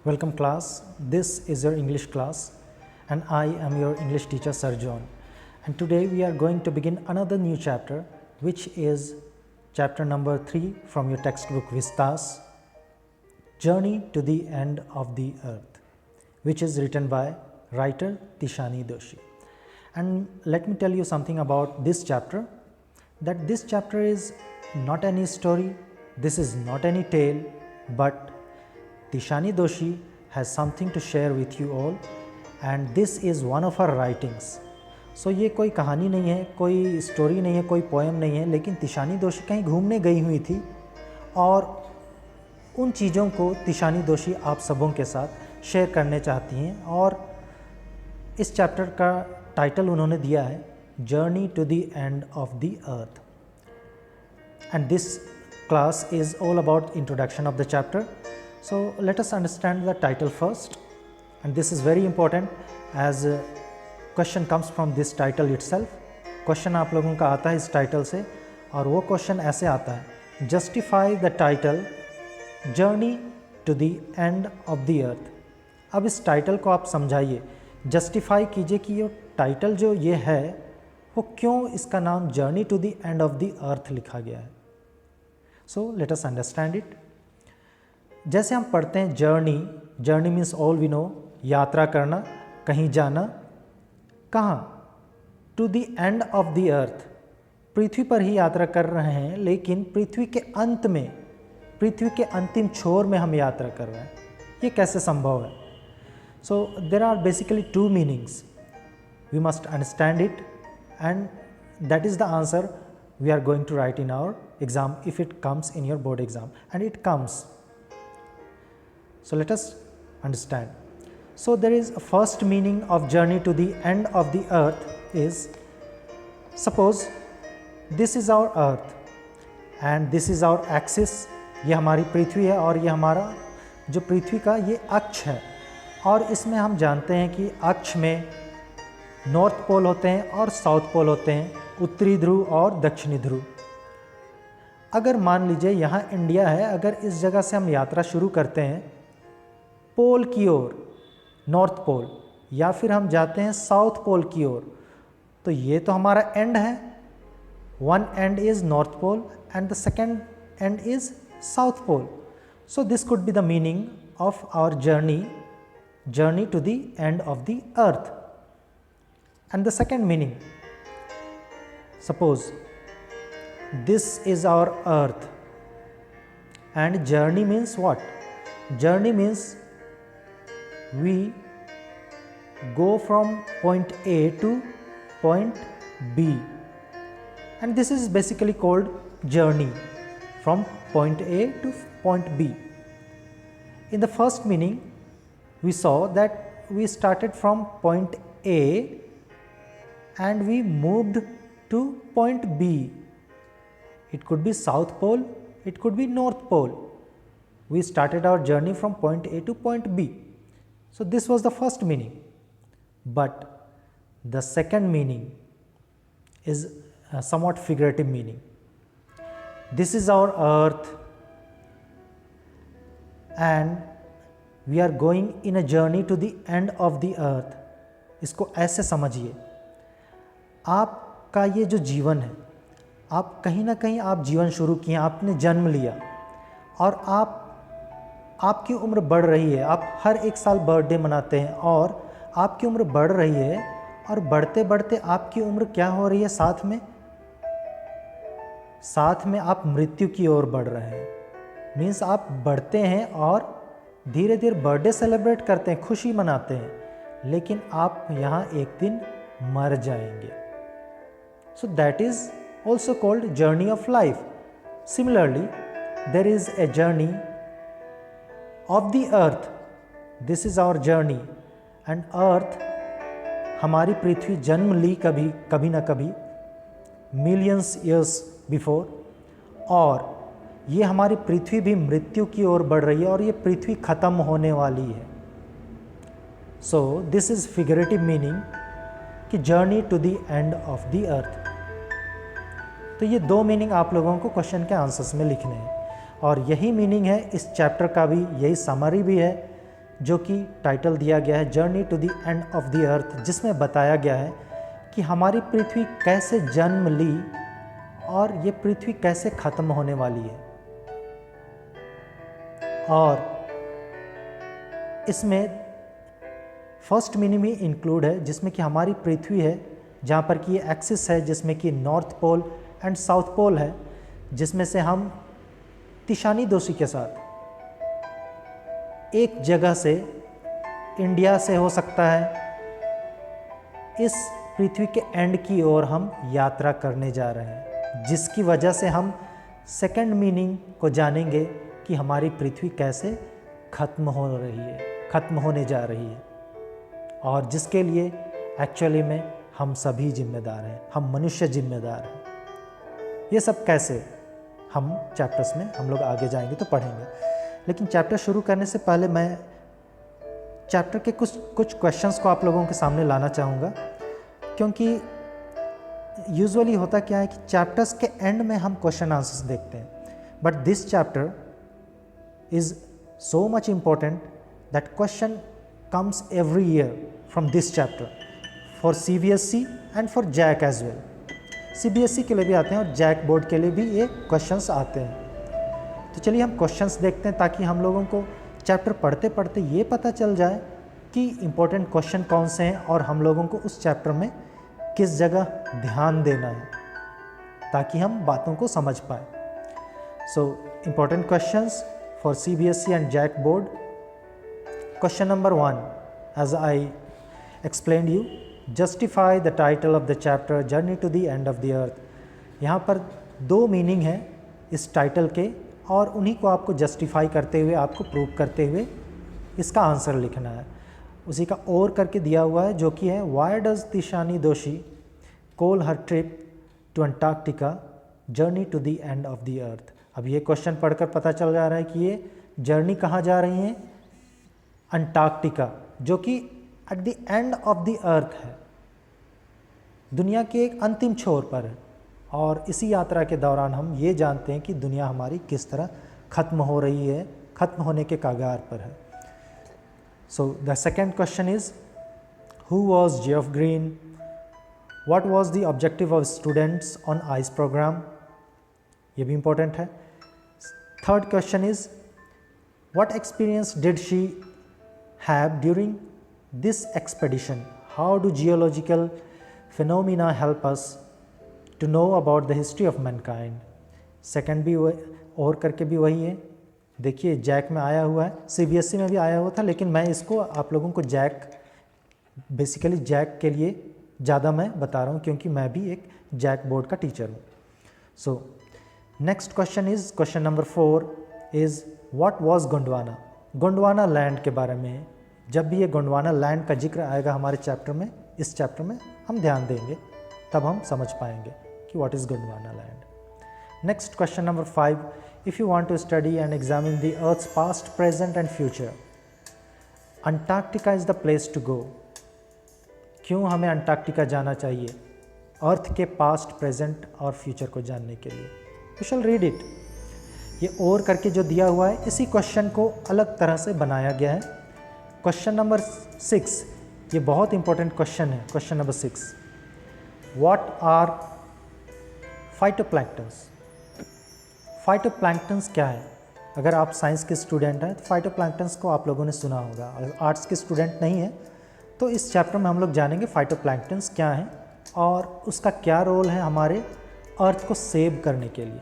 Welcome class, this is your English class and I am your English teacher Sir John, and today we are going to begin another new chapter, which is chapter number 3 from your textbook Vistas, Journey to the End of the Earth, which is written by writer Tishani Doshi. And let me tell you something about this chapter, that this chapter is not any story, this is not any tale, but Tishani Doshi has something to share with you all, and this is one of her writings. So ये कोई कहानी नहीं है, कोई story नहीं है, कोई poem नहीं है, लेकिन तिशानी दोशी कहीं घूमने गई हुई थी और उन चीज़ों को तिशानी दोशी आप सबों के साथ शेयर करने चाहती हैं। और इस चैप्टर का टाइटल उन्होंने दिया है journey to the end of the earth, and this class is all about introduction of the chapter. So let us understand the title first, and this is very important as a question comes from this title itself. Question आप लोगों का आता है इस title से, और वो question ऐसे आता है, justify the title journey to the end of the earth. अब इस टाइटल को आप समझाइए, जस्टिफाई कीजिए कि ये टाइटल जो ये है वो क्यों इसका नाम journey to the end of the earth लिखा गया है। So let us understand it. जैसे हम पढ़ते हैं journey, journey means all we know, यात्रा करना, कहीं जाना, कहाँ? To the end of the earth, पृथ्वी पर ही यात्रा कर रहे हैं, लेकिन पृथ्वी के अंत में, पृथ्वी के अंतिम छोर में हम यात्रा कर रहे हैं। ये कैसे संभव है? So there are basically two meanings, we must understand it, and that is the answer we are going to write in our exam if it comes in your board exam, and it comes. So let us understand. So there is a first meaning of journey to the end of the earth is, suppose this is our earth and this is our axis, ये हमारी पृथ्वी है और ये हमारा जो पृथ्वी का ये अक्ष है, और इसमें हम जानते हैं कि अक्ष में नॉर्थ पोल होते हैं और साउथ पोल होते हैं, उत्तरी ध्रुव और दक्षिणी ध्रुव। अगर मान लीजिए यहाँ इंडिया है, अगर इस जगह से हम यात्रा शुरू करते हैं पोल की ओर, नॉर्थ पोल, या फिर हम जाते हैं साउथ पोल की ओर, तो ये तो हमारा एंड है। One end is north pole and the second end is south pole. So this could be the meaning of our journey, journey to the end of the earth. And the second meaning, suppose this is our earth, and journey means what? Journey means we go from point A to point B, and this is basically called journey from point A to point B. In the first meaning we saw that we started from point A and we moved to point B. It could be South Pole, it could be North Pole. We started our journey from point A to point B. So this was the first meaning. But the second meaning is a somewhat figurative meaning. This is our earth and we are going in a journey to the end of the earth. इसको ऐसे समझिए, आप का ये जो जीवन है, आप कहीं ना कहीं आप जीवन शुरू किए, आपने जन्म लिया और आपकी उम्र बढ़ रही है, आप हर एक साल बर्थडे मनाते हैं और आपकी उम्र बढ़ रही है, और बढ़ते बढ़ते आपकी उम्र क्या हो रही है, साथ में आप मृत्यु की ओर बढ़ रहे हैं। मीन्स आप बढ़ते हैं और धीरे धीरे बर्थडे सेलिब्रेट करते हैं, खुशी मनाते हैं, लेकिन आप यहाँ एक दिन मर जाएंगे। So that is also called journey of life. Similarly, there is a journey of the earth. This is our journey, and earth, हमारी पृथ्वी जन्म ली कभी ना कभी millions years before, और ये हमारी पृथ्वी भी मृत्यु की ओर बढ़ रही है और ये पृथ्वी खत्म होने वाली है। So this is figurative meaning कि journey to the end of the earth। तो ये दो मीनिंग आप लोगों को क्वेश्चन के आंसर्स में लिखने हैं, और यही मीनिंग है इस चैप्टर का भी, यही समरी भी है जो कि टाइटल दिया गया है journey to the end of the earth, जिसमें बताया गया है कि हमारी पृथ्वी कैसे जन्म ली और ये पृथ्वी कैसे ख़त्म होने वाली है। और इसमें फर्स्ट मीनिंग भी इंक्लूड है, जिसमें कि हमारी पृथ्वी है जहाँ पर कि ये एक्सिस है, जिसमें कि north pole and south pole है, जिसमें से हम तिशानी दोषी के साथ एक जगह से, इंडिया से हो सकता है, इस पृथ्वी के एंड की ओर हम यात्रा करने जा रहे हैं, जिसकी वजह से हम सेकंड मीनिंग को जानेंगे कि हमारी पृथ्वी कैसे ख़त्म हो रही है, ख़त्म होने जा रही है, और जिसके लिए एक्चुअली में हम सभी जिम्मेदार हैं, हम मनुष्य जिम्मेदार हैं। ये सब कैसे हम चैप्टर्स में हम लोग आगे जाएंगे तो पढ़ेंगे, लेकिन चैप्टर शुरू करने से पहले मैं चैप्टर के कुछ क्वेश्चंस को आप लोगों के सामने लाना चाहूँगा, क्योंकि यूजुअली होता क्या है कि चैप्टर्स के एंड में हम क्वेश्चन आंसर्स देखते हैं, but this chapter is so much important that question comes every year from this chapter for CBSE and for JAC as well. CBSE के लिए भी आते हैं और JAC बोर्ड के लिए भी ये क्वेश्चंस आते हैं। तो चलिए हम क्वेश्चंस देखते हैं, ताकि हम लोगों को चैप्टर पढ़ते पढ़ते ये पता चल जाए कि इम्पोर्टेंट क्वेश्चन कौन से हैं और हम लोगों को उस चैप्टर में किस जगह ध्यान देना है, ताकि हम बातों को समझ पाए। So important questions for CBSE and JAC board. Question number 1, as I explained you, justify the title of the chapter Journey to the End of the Earth। यहाँ पर दो मीनिंग है इस टाइटल के, और उन्हीं को आपको जस्टिफाई करते हुए, आपको प्रूव करते हुए इसका आंसर लिखना है। उसी का और करके दिया हुआ है, जो कि है Why does तिशानी दोषी call her trip to Antarctica journey to the end of the earth। अब ये क्वेश्चन पढ़कर पता चल जा रहा है कि ये जर्नी कहाँ जा रही है, अंटार्कटिका, जो कि at the end of the अर्थ है, दुनिया के एक अंतिम छोर पर है। और इसी यात्रा के दौरान हम ये जानते हैं कि दुनिया हमारी किस तरह ख़त्म हो रही है, ख़त्म होने के कगार पर है। So the second question is who was Geoff Green, what was the objective of students on ice programme, ये भी इम्पोर्टेंट है। Third question is what experience did she have during this expedition, how do geological phenomena help us to know about the history of mankind। Second भी और करके भी वही है, देखिए जैक में आया हुआ है, CBSE में भी आया हुआ था, लेकिन मैं इसको आप लोगों को जैक, बेसिकली जैक के लिए ज़्यादा मैं बता रहा हूँ, क्योंकि मैं भी एक जैक बोर्ड का टीचर हूँ। So next question is, question number 4 is what was Gondwana. Gondwana land के बारे में, जब भी ये गोंडवाना लैंड का जिक्र आएगा हमारे चैप्टर में, इस चैप्टर में हम ध्यान देंगे, तब हम समझ पाएंगे कि what is Gondwana land. Next question number 5, if you want to study and examine the earth's past, present and future, Antarctica is the place to go. क्यों हमें अंटार्कटिका जाना चाहिए अर्थ के पास्ट, प्रेजेंट और फ्यूचर को जानने के लिए। You shall read it. ये और करके जो दिया हुआ है, इसी क्वेश्चन को अलग तरह से बनाया गया है। क्वेश्चन नंबर 6, ये बहुत इंपॉर्टेंट क्वेश्चन है। Question number 6, what are phytoplanktons. Phytoplanktons क्या है? अगर आप साइंस के स्टूडेंट हैं तो फाइटोप्लैंक्टन्स को आप लोगों ने सुना होगा, अगर आर्ट्स के स्टूडेंट नहीं हैं तो इस चैप्टर में हम लोग जानेंगे फाइटोप्लैंक्टन्स क्या हैं और उसका क्या रोल है हमारे अर्थ को सेव करने के लिए।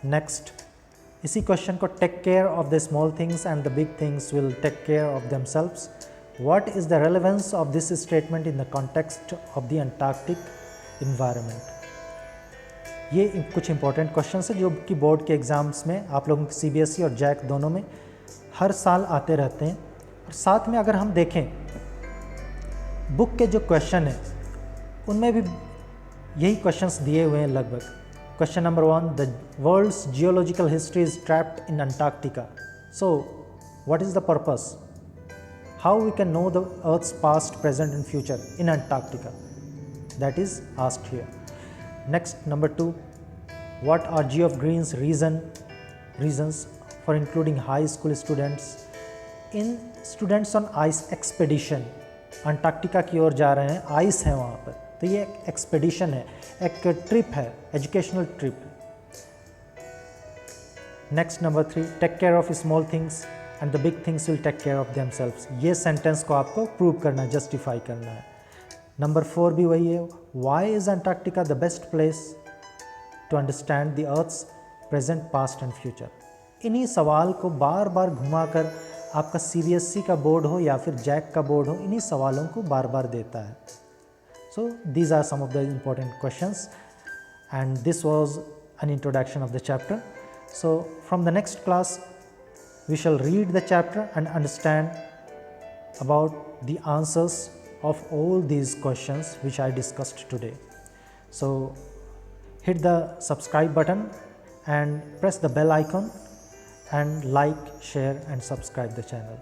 नेक्स्ट, इसी क्वेश्चन को, take care of the small things and the big things will take care of themselves, what is the relevance of this statement in the context of the Antarctic environment. ये कुछ important question है जो कि board के exams में आप लोगों के CBSE और जैक दोनों में हर साल आते रहते हैं। और साथ में अगर हम देखें बुक के जो क्वेश्चन हैं उनमें भी यही क्वेश्चंस दिए हुए हैं लगभग। Question number 1, the world's geological history is trapped in Antarctica. So, what is the purpose? How we can know the Earth's past, present and future in Antarctica? That is asked here. Next, number 2, what are Geoff Green's reasons for including high school students in students on ice expedition. Antarctica की ओर जा रहे हैं, ice है वहाँ पर, तो ये एक एक्सपेडिशन है, एक ट्रिप है, एजुकेशनल ट्रिप है. Next number 3, take care of small things and the big things will take care of themselves. ये सेंटेंस को आपको प्रूव करना है, जस्टिफाई करना है. नंबर 4 भी वही है, why is Antarctica the best place to understand the earth's present, past and future. इन्हीं सवाल को बार बार घुमाकर आपका CBSE का बोर्ड हो या फिर जैक का बोर्ड हो, इन्हीं सवालों को बार बार देता है. So these are some of the important questions and this was an introduction of the chapter. So from the next class we shall read the chapter and understand about the answers of all these questions which I discussed today. So hit the subscribe button and press the bell icon and like, share and subscribe the channel.